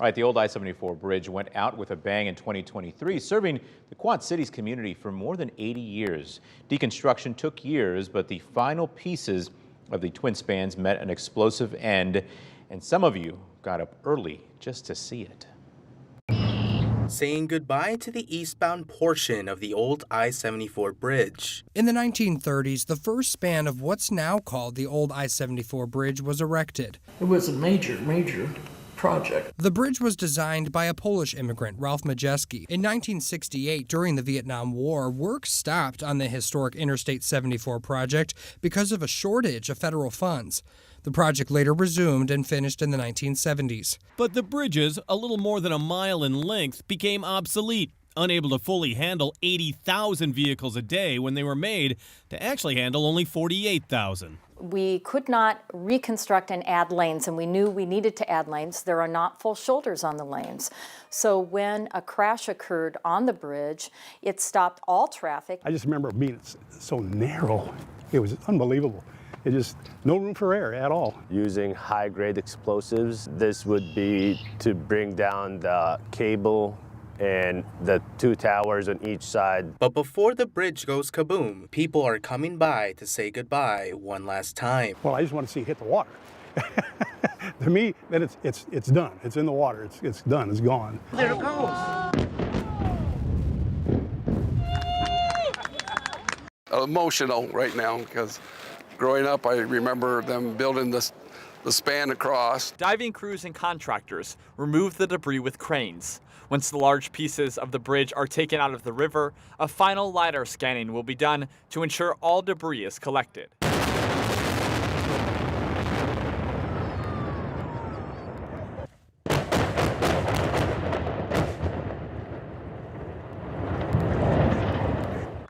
All right, the old I-74 bridge went out with a bang in 2023, serving the Quad Cities community for more than 80 years. Deconstruction took years, but the final pieces of the twin spans met an explosive end, and some of you got up early just to see it. Saying goodbye to the eastbound portion of the old I-74 bridge. In the 1930s, the first span of what's now called the old I-74 bridge was erected. It was a major project. The bridge was designed by a Polish immigrant, Ralph Majeski. In 1968, during the Vietnam War, work stopped on the historic Interstate 74 project because of a shortage of federal funds. The project later resumed and finished in the 1970s. But the bridges, a little more than a mile in length, became obsolete, unable to fully handle 80,000 vehicles a day when they were made to actually handle only 48,000. We could not reconstruct and add lanes, and we knew we needed to add lanes. There are not full shoulders on the lanes. So when a crash occurred on the bridge, it stopped all traffic. I just remember being so narrow. It was unbelievable. It just, no room for error at all. Using high-grade explosives, this would be to bring down the cable and the two towers on each side. But before the bridge goes kaboom, people are coming by to say goodbye one last time. Well, I just want to see it hit the water. To me, then it's done. It's in the water. It's done. It's gone. There it goes. Emotional right now because growing up, I remember them building the span across. Diving crews and contractors remove the debris with cranes. Once the large pieces of the bridge are taken out of the river, a final LiDAR scanning will be done to ensure all debris is collected.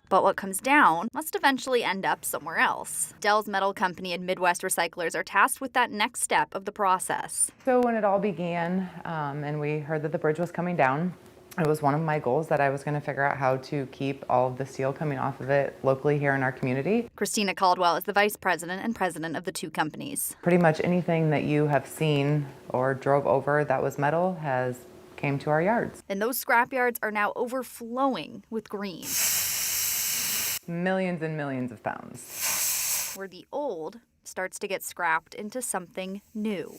But what comes down must eventually end up somewhere else. Dell's Metal Company and Midwest Recyclers are tasked with that next step of the process. So when it all began and we heard that the bridge was coming down, it was one of my goals that I was going to figure out how to keep all of the steel coming off of it locally here in our community. Christina Caldwell is the vice president and president of the two companies. Pretty much anything that you have seen or drove over that was metal came to our yards. And those scrap yards are now overflowing with green. Millions and millions of pounds. Where the old starts to get scrapped into something new.